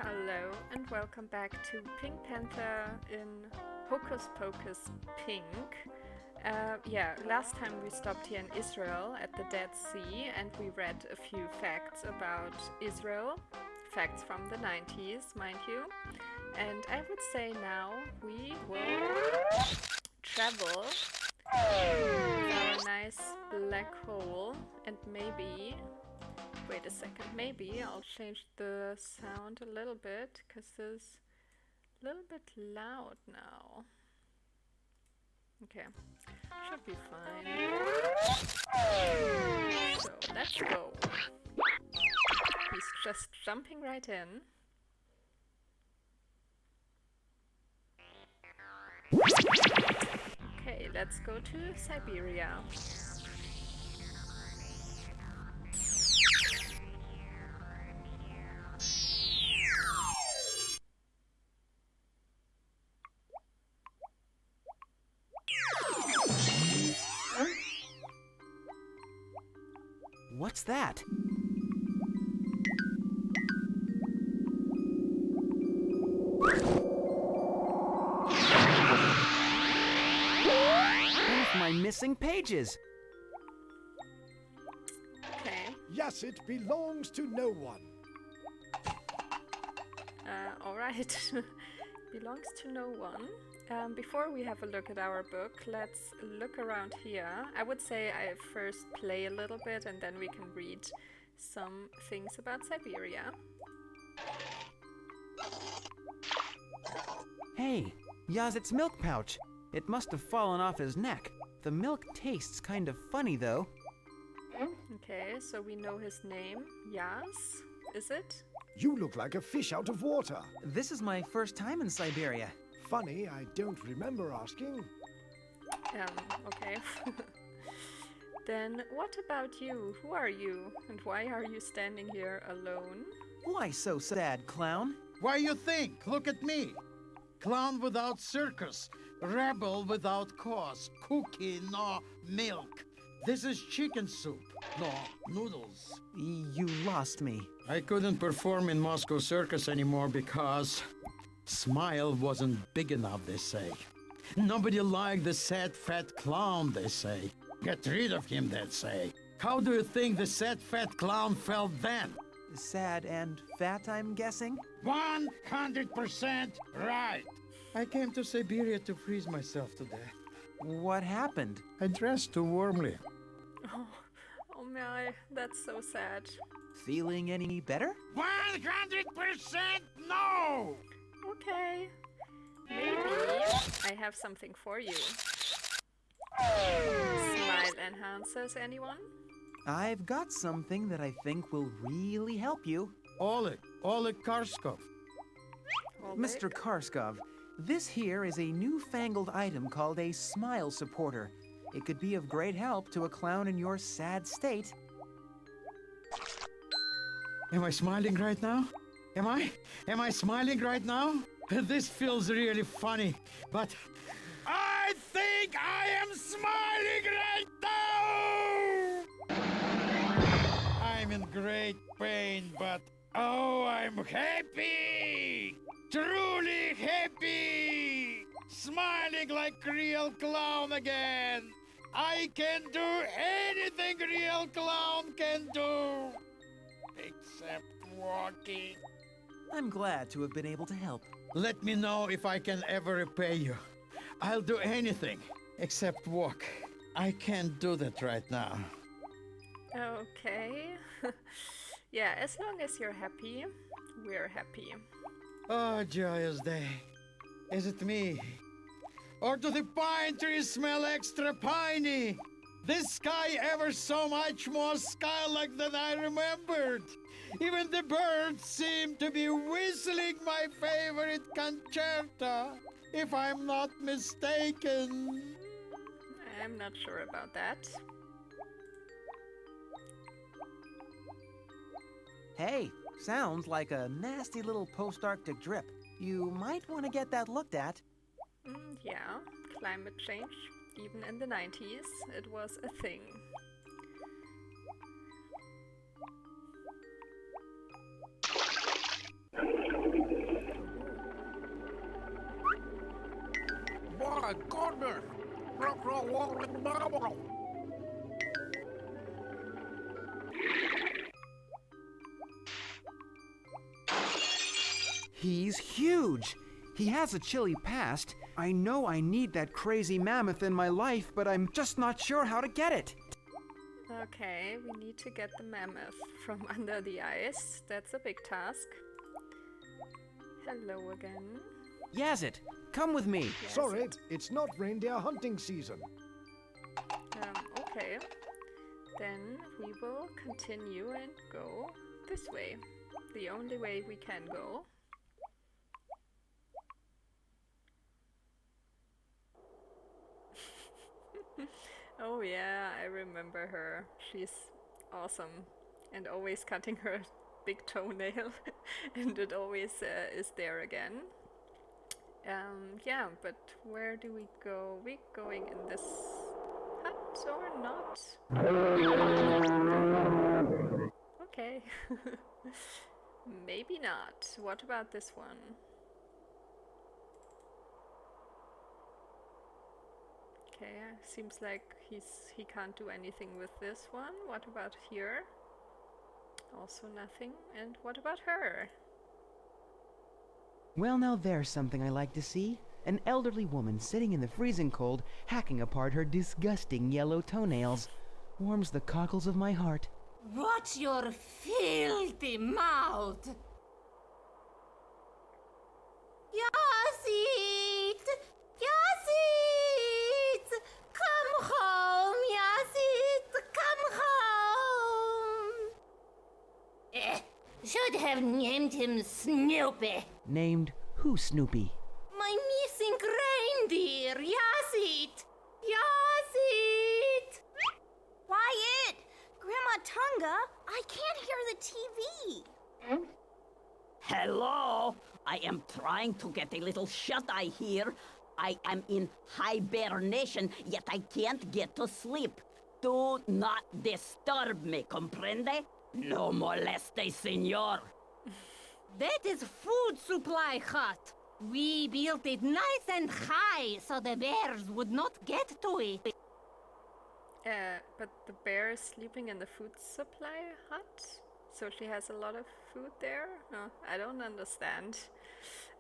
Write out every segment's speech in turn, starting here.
Hello and welcome back to Pink Panther in Hokus Pokus Pink. Last time we stopped here in Israel at the Dead Sea and we read a few facts about Israel, facts from the 90s, mind you. And I would say now we will travel with our nice black hole and maybe... Wait a second, maybe I'll change the sound a little bit, because it's a little bit loud now. Okay, should be fine. So, let's go. He's just jumping right in. Okay, let's go to Siberia. What's that? One of my missing pages. Okay. Yes, it belongs to no one. Alright. Belongs to no one. Before we have a look at our book, let's look around here. I would say I first play a little bit and then we can read some things about Siberia. Hey, Yazit's milk pouch. It must have fallen off his neck. The milk tastes kind of funny, though. Okay, so we know his name. Yas, is it? You look like a fish out of water. This is my first time in Siberia. Funny, I don't remember asking. Okay. Then what about you? Who are you? And why are you standing here alone? Why so sad, clown? Why you think? Look at me. Clown without circus. Rebel without cause. Cookie, no milk. This is chicken soup. No noodles. You lost me. I couldn't perform in Moscow Circus anymore because smile wasn't big enough, they say. Nobody liked the sad fat clown, they say. Get rid of him, they say. How do you think the sad fat clown felt then? Sad and fat, I'm guessing? 100% right. I came to Siberia to freeze myself to death. What happened? I dressed too warmly. Oh my, that's so sad. Feeling any better? 100% no! Okay. Maybe I have something for you. Smile enhancers, anyone? I've got something that I think will really help you. Oleg Karskov. Mr. Karskov, this here is a newfangled item called a smile supporter. It could be of great help to a clown in your sad state. Am I smiling right now? Am I smiling right now? This feels really funny, but I think I am smiling right now! I'm in great pain, but oh, I'm happy! Truly happy! Smiling like real clown again! I can do anything real clown can do! Except walking. I'm glad to have been able to help. Let me know if I can ever repay you. I'll do anything except walk. I can't do that right now. Okay. Yeah, as long as you're happy, we're happy. Oh, joyous day. Is it me? Or do the pine trees smell extra piney? This sky ever so much more sky-like than I remembered. Even the birds seem to be whistling my favorite concerto, if I'm not mistaken. I'm not sure about that. Hey, sounds like a nasty little post-Arctic drip. You might want to get that looked at. Yeah, climate change. Even in the 90s, it was a thing. my goodness! He's huge. He has a chilly past. I know I need that crazy mammoth in my life, but I'm just not sure how to get it. Okay, we need to get the mammoth from under the ice. That's a big task. Hello again. Yazit, come with me. Yes. Sorry, it's not reindeer hunting season. Okay. Then we will continue and go this way. The only way we can go. Oh yeah, I remember her. She's awesome. And always cutting her big toenail. And it always is there again. Yeah, but where do we go? We going in this hut or not? Okay. Maybe not. What about this one? Okay, seems like he can't do anything with this one. What about here? Also nothing. And what about her? Well, now there's something I like to see. An elderly woman sitting in the freezing cold, hacking apart her disgusting yellow toenails. Warms the cockles of my heart. Watch your filthy mouth! Yasit! Yasit! Come home, Yasit! Come home! Should have named him Snoopy. Named who, Snoopy? My missing reindeer, Yasit! Yasit! Quiet! Grandma Tunga, I can't hear the TV. Hello? I am trying to get a little shut-eye here. I am in hibernation, yet I can't get to sleep. Do not disturb me, comprende? No moleste, senor. That is food supply hut. We built it nice and high so the bears would not get to it. But the bear is sleeping in the food supply hut? So she has a lot of food there? No, I don't understand.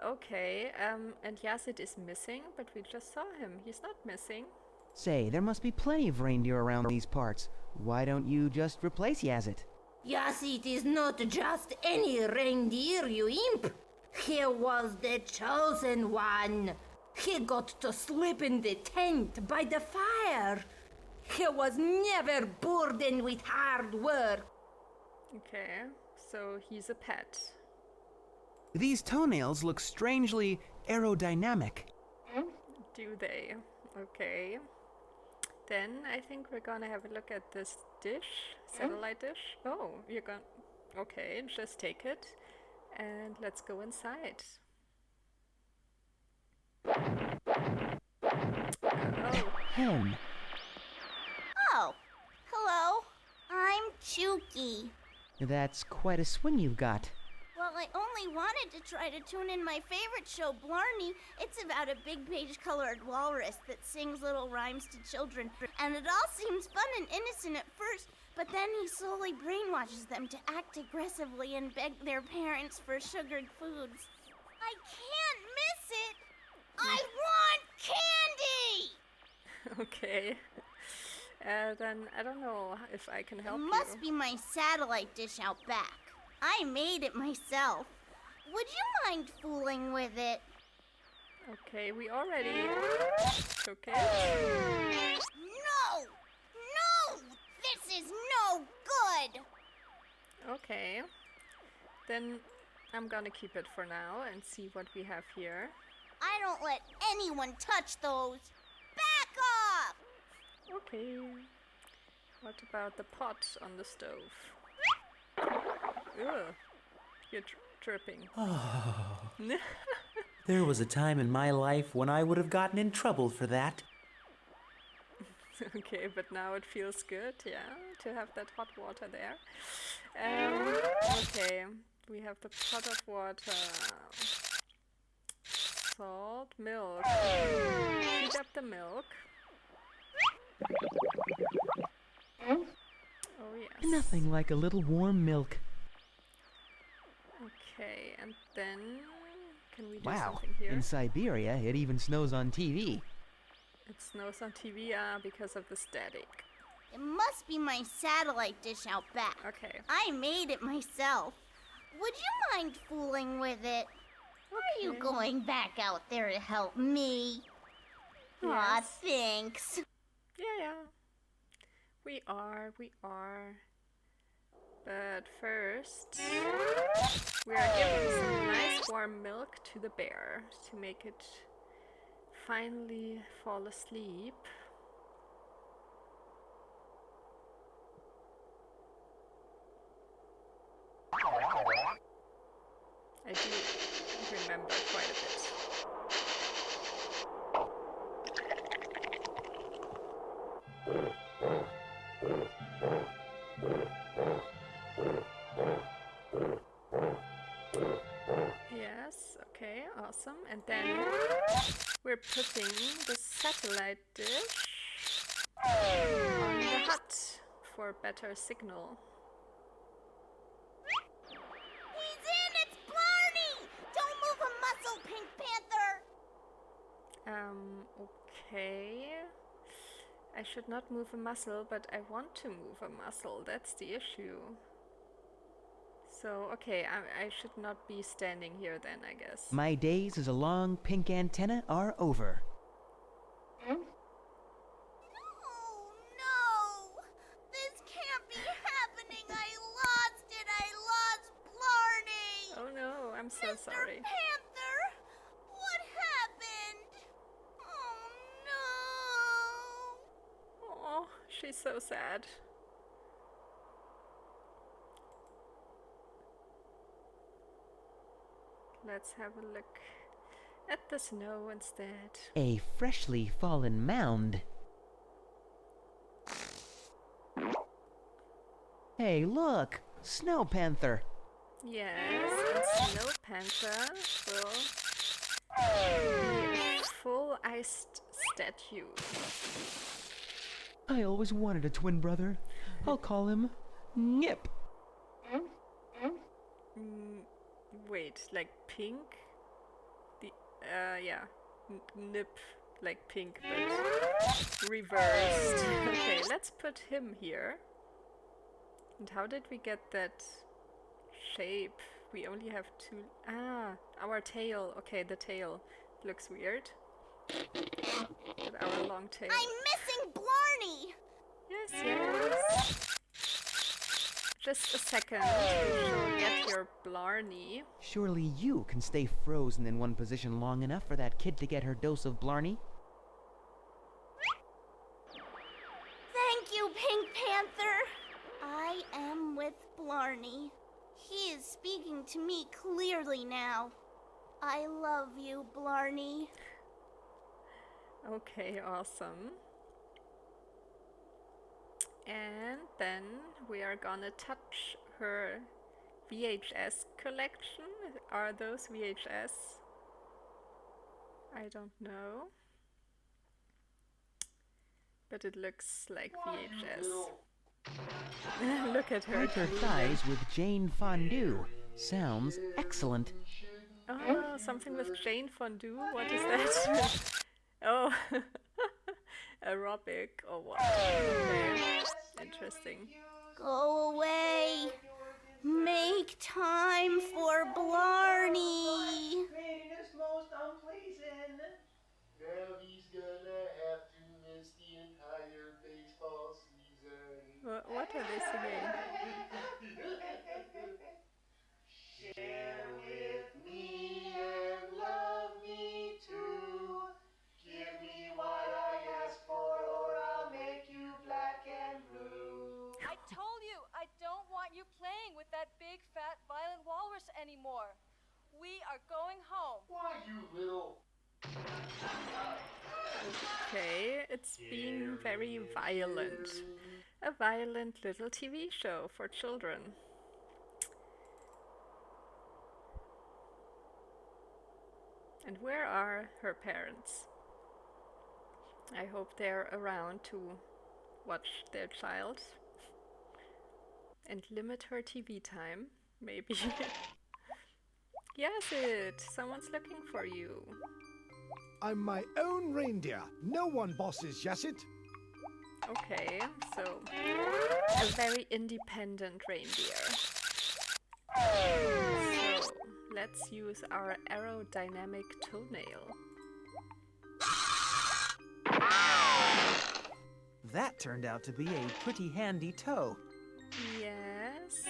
Okay, and Yazid is missing, but we just saw him. He's not missing. Say, there must be plenty of reindeer around these parts. Why don't you just replace Yazit? Yasit is not just any reindeer, you imp. He was the chosen one. He got to sleep in the tent by the fire. He was never burdened with hard work. Okay, so he's a pet. These toenails look strangely aerodynamic. Do they? Okay. Then I think we're gonna have a look at this dish, satellite dish. Oh, you're gonna... Okay, just take it. And let's go inside. Oh, Hen. Oh, hello. I'm Chuki. That's quite a swing you've got. Well, I only wanted to try to tune in my favorite show, Blarney. It's about a big page-colored walrus that sings little rhymes to children. And it all seems fun and innocent at first, but then he slowly brainwashes them to act aggressively and beg their parents for sugared foods. I can't miss it! I want candy! okay. Then I don't know if I can help It you. must be my satellite dish out back. I made it myself. Would you mind fooling with it? Okay, we already took it. No! No! This is no good! Okay. Then I'm gonna keep it for now and see what we have here. I don't let anyone touch those. Back off! Okay. What about the pot on the stove? Ugh. You're dripping. There was a time in my life when I would have gotten in trouble for that. Okay, but now it feels good, yeah, to have that hot water there. Okay, we have the pot of water. salt, milk. Heat up the milk. Oh yes. Nothing like a little warm milk. Okay, and then can we do Wow, something here? in Siberia, it even snows on TV. It snows on TV because of the static. It must be my satellite dish out back. Okay. I made it myself. Would you mind fooling with it? Are you going back out there to help me? Aw, Yes. thanks. Yeah. We are. But first, we are giving some nice warm milk to the bear to make it finally fall asleep. I do remember quite a bit. Yes, okay, awesome. And then we're putting the satellite dish on the hut for better signal. He's in! It's Blarney! Don't move a muscle, Pink Panther! Okay. I should not move a muscle, but I want to move a muscle. That's the issue. So, okay, I should not be standing here then, I guess. My days as a long pink antenna are over. Oh no! This can't be happening! I lost it! I lost Blarney! Oh no, I'm so Mr. sorry. Panther! What happened? Oh no! Oh, she's so sad. Let's have a look at the snow instead. A freshly fallen mound. Hey, look! Snow Panther! Yes, and Snow Panther will be a full iced statue. I always wanted a twin brother. I'll call him Nip. Wait, like pink? The yeah, nip, like pink, but reversed. Okay, let's put him here. And how did we get that shape? We only have two. Our tail. Okay, the tail looks weird. With our long tail. I'm missing Blarney! Yes. Just a second. We shall get your Blarney. Surely you can stay frozen in one position long enough for that kid to get her dose of Blarney? Thank you, Pink Panther. I am with Blarney. He is speaking to me clearly now. I love you, Blarney. Okay, awesome. And then we are gonna touch her VHS collection. Are those VHS? I don't know. But it looks like VHS. Look at her. Pack her thighs with Jane Fondue. Sounds excellent. Oh, something with Jane Fondue? What is that? Oh, aerobic or what? Okay, interesting. Go away. Make time for Blarney. Now he's gonna have to miss the entire baseball season. What are they singing? Share with me and love me too. Give me what I ask for, or I'll make you black and blue. I told you I don't want you playing with that big, fat, violent walrus anymore. We are going home. Why, you little... Okay, it's being very violent. A violent little TV show for children. And where are her parents? I hope they're around to watch their child and limit her TV time, maybe. Yasid, someone's looking for you. I'm my own reindeer. No one bosses Yasit. Okay, so a very independent reindeer. So let's use our aerodynamic toenail. That turned out to be a pretty handy toe. Yes.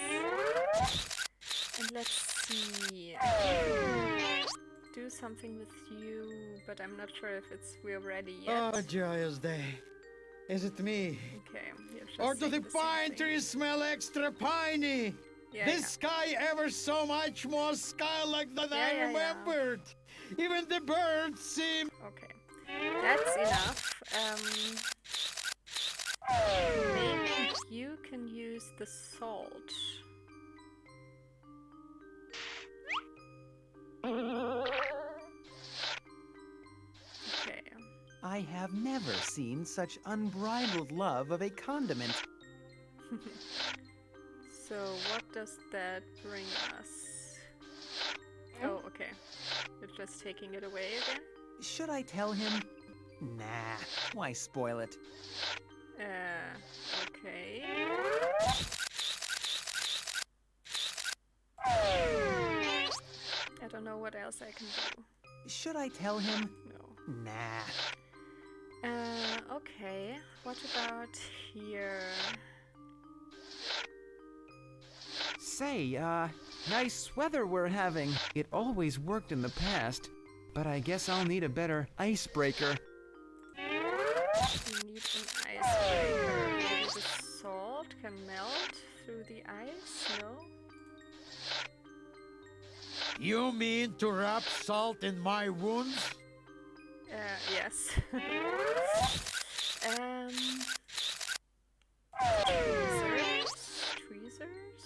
And let's see. I can do something with you, but I'm not sure if we're ready yet. Oh, joyous day. Is it me? Okay. Or do the pine trees smell extra piney? This sky ever so much more sky-like than I remembered. Even the birds seem... Okay. That's enough. Maybe you can use the salt. Okay. I have never seen such unbridled love of a condiment. So what does that bring us? Oh, okay. You're just taking it away again? Should I tell him? Nah, why spoil it? Okay. I don't know what else I can do. Should I tell him? No. Nah. Okay. What about here? Say, nice weather we're having. It always worked in the past, but I guess I'll need a better icebreaker. You need an icebreaker. Maybe the salt can melt through the ice? No? You mean to rub salt in my wounds? Yes. Tweezers?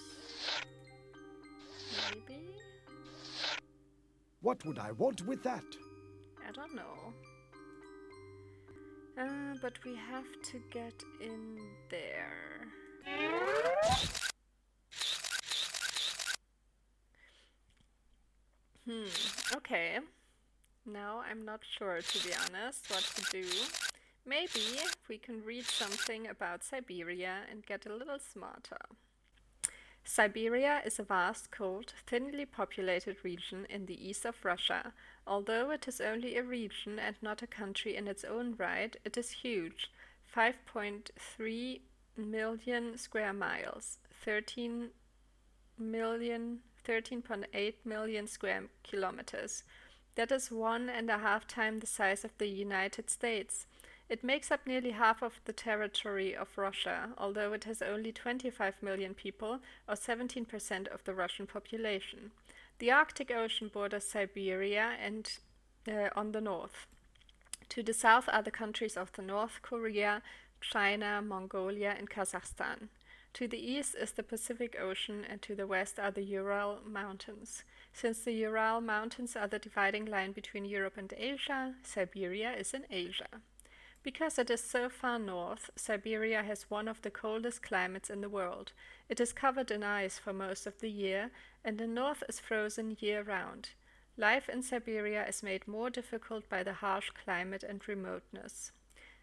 Maybe? What would I want with that? I don't know. But we have to get in there. Okay. Now I'm not sure, to be honest, what to do. Maybe we can read something about Siberia and get a little smarter. Siberia is a vast, cold, thinly populated region in the east of Russia. Although it is only a region and not a country in its own right, it is huge. 5.3 million square miles, 13.8 million square kilometers. That is 1.5 times the size of the United States. It makes up nearly half of the territory of Russia, although it has only 25 million people, or 17% of the Russian population. The Arctic Ocean borders Siberia and on the north. To the south are the countries of the North Korea, China, Mongolia, and Kazakhstan. To the east is the Pacific Ocean, and to the west are the Ural Mountains. Since the Ural Mountains are the dividing line between Europe and Asia, Siberia is in Asia. Because it is so far north, Siberia has one of the coldest climates in the world. It is covered in ice for most of the year, and the north is frozen year-round. Life in Siberia is made more difficult by the harsh climate and remoteness.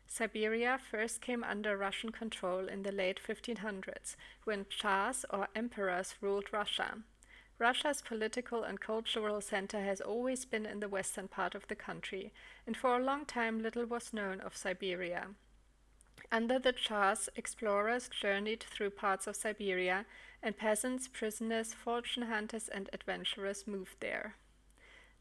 Siberia first came under Russian control in the late 1500s, when Tsars or emperors ruled Russia. Russia's political and cultural center has always been in the western part of the country, and for a long time little was known of Siberia. Under the Tsars, explorers journeyed through parts of Siberia, and peasants, prisoners, fortune hunters, and adventurers moved there.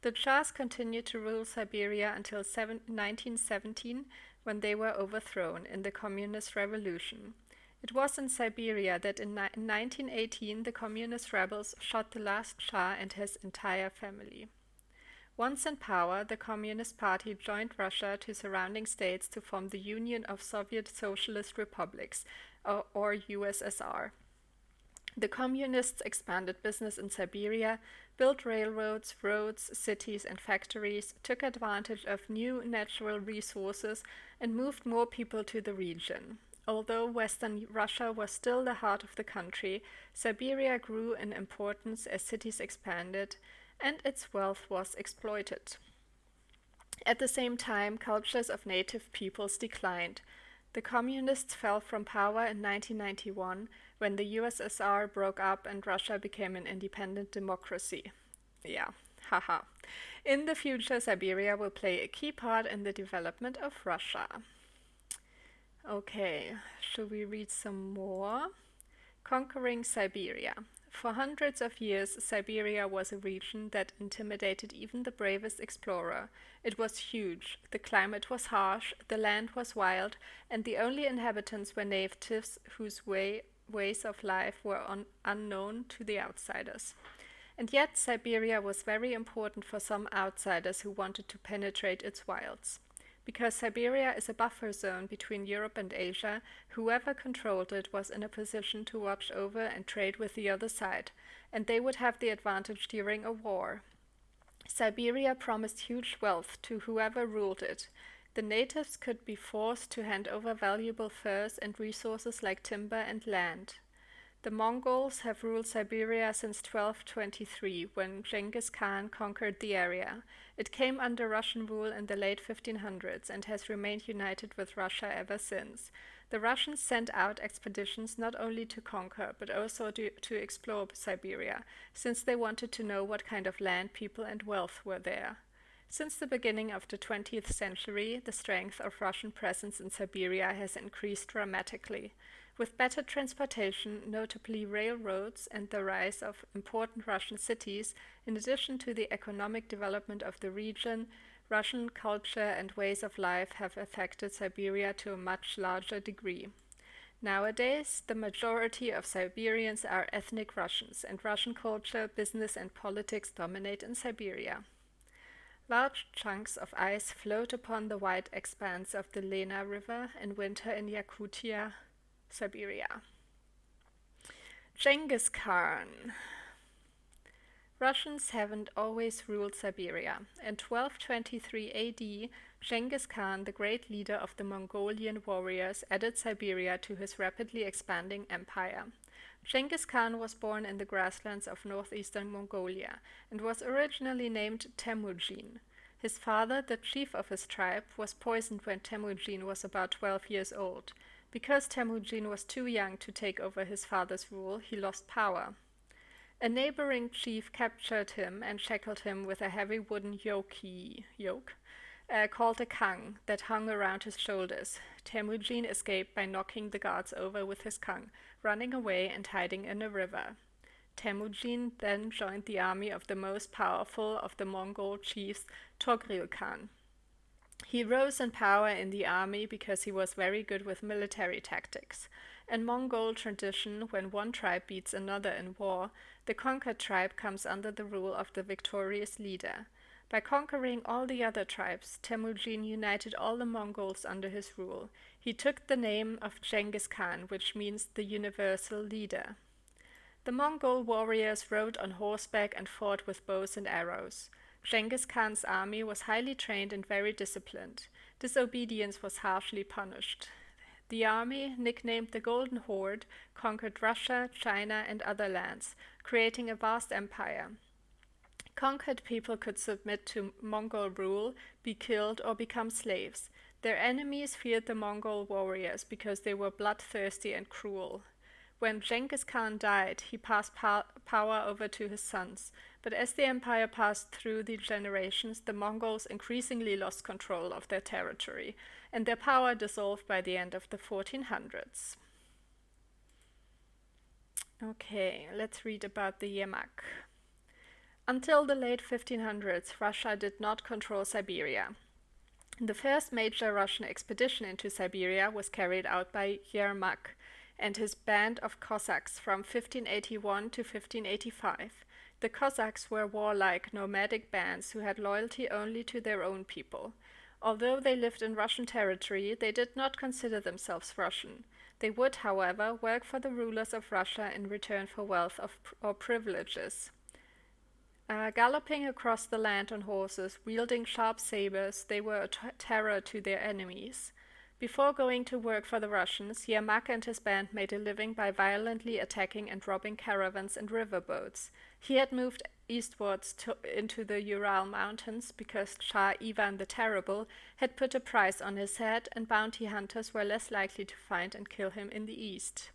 The Tsars continued to rule Siberia until 1917, when they were overthrown in the Communist Revolution. It was in Siberia that in 1918 the communist rebels shot the last Tsar and his entire family. Once in power, the Communist Party joined Russia to surrounding states to form the Union of Soviet Socialist Republics, or USSR. The communists expanded business in Siberia, built railroads, roads, cities, and factories, took advantage of new natural resources, and moved more people to the region. Although Western Russia was still the heart of the country, Siberia grew in importance as cities expanded, and its wealth was exploited. At the same time, cultures of native peoples declined. The communists fell from power in 1991 when the USSR broke up and Russia became an independent democracy. Yeah, haha. In the future, Siberia will play a key part in the development of Russia. Okay, should we read some more? Conquering Siberia. For hundreds of years, Siberia was a region that intimidated even the bravest explorer. It was huge, the climate was harsh, the land was wild, and the only inhabitants were natives whose ways of life were unknown to the outsiders. And yet Siberia was very important for some outsiders who wanted to penetrate its wilds. Because Siberia is a buffer zone between Europe and Asia, whoever controlled it was in a position to watch over and trade with the other side, and they would have the advantage during a war. Siberia promised huge wealth to whoever ruled it. The natives could be forced to hand over valuable furs and resources like timber and land. The Mongols have ruled Siberia since 1223, when Genghis Khan conquered the area. It came under Russian rule in the late 1500s and has remained united with Russia ever since. The Russians sent out expeditions not only to conquer, but also to explore Siberia, since they wanted to know what kind of land, people, and wealth were there. Since the beginning of the 20th century, the strength of Russian presence in Siberia has increased dramatically. With better transportation, notably railroads, and the rise of important Russian cities, in addition to the economic development of the region, Russian culture and ways of life have affected Siberia to a much larger degree. Nowadays, the majority of Siberians are ethnic Russians, and Russian culture, business, and politics dominate in Siberia. Large chunks of ice float upon the wide expanse of the Lena River in winter in Yakutia, Siberia. Genghis Khan. Russians haven't always ruled Siberia. In 1223 AD, Genghis Khan, the great leader of the Mongolian warriors, added Siberia to his rapidly expanding empire. Genghis Khan was born in the grasslands of northeastern Mongolia and was originally named Temujin. His father, the chief of his tribe, was poisoned when Temujin was about 12 years old. Because Temujin was too young to take over his father's rule, he lost power. A neighboring chief captured him and shackled him with a heavy wooden yoke called a kang that hung around his shoulders. Temujin escaped by knocking the guards over with his kang, running away and hiding in a river. Temujin then joined the army of the most powerful of the Mongol chiefs, Togril Khan. He rose in power in the army because he was very good with military tactics. In Mongol tradition, when one tribe beats another in war, the conquered tribe comes under the rule of the victorious leader. By conquering all the other tribes, Temujin united all the Mongols under his rule. He took the name of Genghis Khan, which means the universal leader. The Mongol warriors rode on horseback and fought with bows and arrows. Genghis Khan's army was highly trained and very disciplined. Disobedience was harshly punished. The army, nicknamed the Golden Horde, conquered Russia, China, and other lands, creating a vast empire. Conquered people could submit to Mongol rule, be killed, or become slaves. Their enemies feared the Mongol warriors because they were bloodthirsty and cruel. When Genghis Khan died, he passed power over to his sons, but as the empire passed through the generations, the Mongols increasingly lost control of their territory, and their power dissolved by the end of the 1400s. Okay, let's read about the Yemak. Until the late 1500s, Russia did not control Siberia. The first major Russian expedition into Siberia was carried out by Yermak and his band of Cossacks from 1581 to 1585. The Cossacks were warlike, nomadic bands who had loyalty only to their own people. Although they lived in Russian territory, they did not consider themselves Russian. They would, however, work for the rulers of Russia in return for wealth or privileges. Galloping across the land on horses, wielding sharp sabers, they were a terror to their enemies. Before going to work for the Russians, Yermak and his band made a living by violently attacking and robbing caravans and riverboats. He had moved eastwards into the Ural Mountains because Tsar Ivan the Terrible had put a price on his head, and bounty hunters were less likely to find and kill him in the east.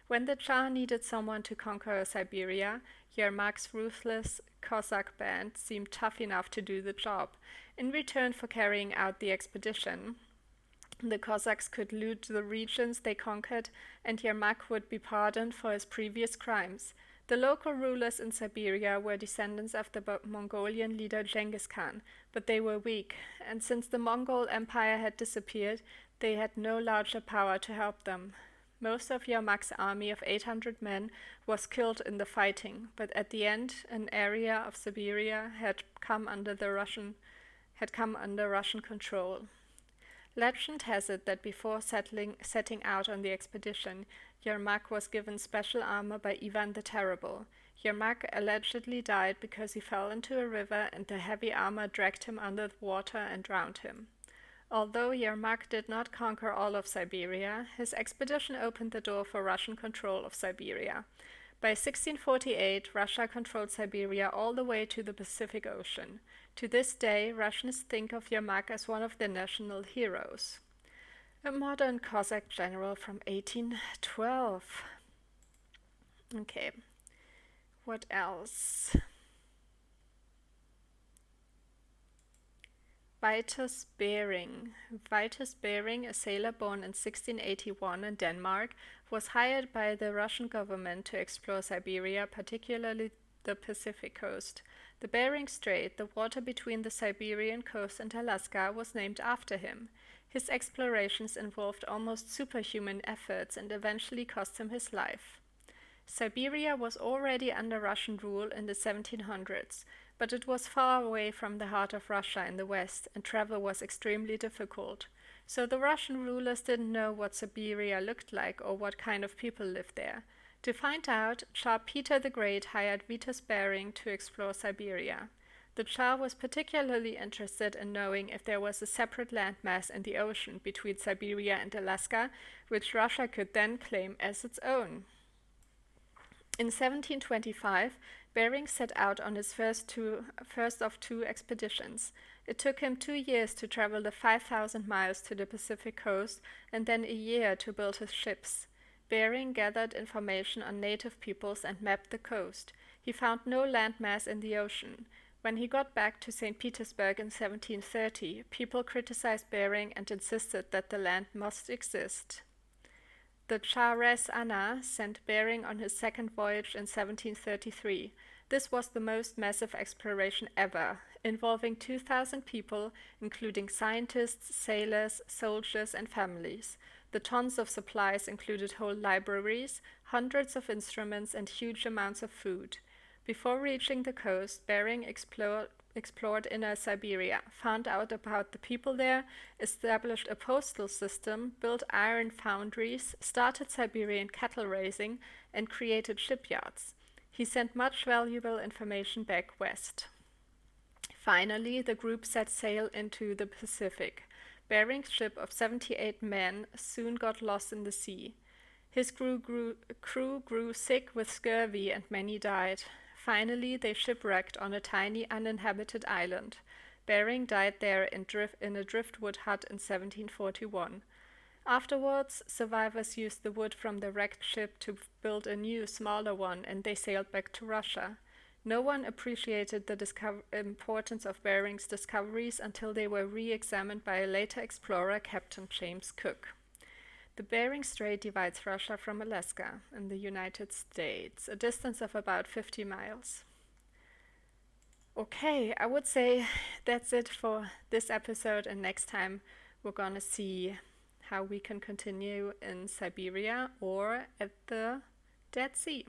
When the Tsar needed someone to conquer Siberia, Yermak's ruthless Cossack band seemed tough enough to do the job. In return for carrying out the expedition, the Cossacks could loot the regions they conquered, and Yermak would be pardoned for his previous crimes. The local rulers in Siberia were descendants of the Mongolian leader Genghis Khan, but they were weak, and since the Mongol Empire had disappeared, they had no larger power to help them. Most of Yermak's army of 800 men was killed in the fighting, but at the end, an area of Siberia had come under Russian control. Legend has it that before setting out on the expedition, Yermak was given special armor by Ivan the Terrible. Yermak allegedly died because he fell into a river and the heavy armor dragged him under the water and drowned him. Although Yermak did not conquer all of Siberia, his expedition opened the door for Russian control of Siberia. By 1648, Russia controlled Siberia all the way to the Pacific Ocean. To this day, Russians think of Yermak as one of their national heroes. A modern Cossack general from 1812. Okay, what else? Vitus Bering. Vitus Bering, a sailor born in 1681 in Denmark, was hired by the Russian government to explore Siberia, particularly the Pacific coast. The Bering Strait, the water between the Siberian coast and Alaska, was named after him. His explorations involved almost superhuman efforts and eventually cost him his life. Siberia was already under Russian rule in the 1700s, but it was far away from the heart of Russia in the west, and travel was extremely difficult. So the Russian rulers didn't know what Siberia looked like or what kind of people lived there. To find out, Tsar Peter the Great hired Vitus Bering to explore Siberia. The Tsar was particularly interested in knowing if there was a separate landmass in the ocean between Siberia and Alaska, which Russia could then claim as its own. In 1725, Bering set out on his first of two expeditions. It took him 2 years to travel the 5,000 miles to the Pacific coast and then a year to build his ships. Bering gathered information on native peoples and mapped the coast. He found no landmass in the ocean. When he got back to St. Petersburg in 1730, people criticized Bering and insisted that the land must exist. The Tsaress Anna sent Bering on his second voyage in 1733. This was the most massive exploration ever, involving 2,000 people, including scientists, sailors, soldiers, and families. The tons of supplies included whole libraries, hundreds of instruments, and huge amounts of food. Before reaching the coast, Bering explored inner Siberia, found out about the people there, established a postal system, built iron foundries, started Siberian cattle raising, and created shipyards. He sent much valuable information back west. Finally, the group set sail into the Pacific. Bering's ship of 78 men soon got lost in the sea. His crew grew sick with scurvy and many died. Finally, they shipwrecked on a tiny uninhabited island. Bering died there in a driftwood hut in 1741. Afterwards, survivors used the wood from the wrecked ship to build a new, smaller one, and they sailed back to Russia. No one appreciated the importance of Bering's discoveries until they were re-examined by a later explorer, Captain James Cook. The Bering Strait divides Russia from Alaska in the United States, a distance of about 50 miles. Okay, I would say that's it for this episode, and next time we're gonna see how we can continue in Siberia or at the Dead Sea.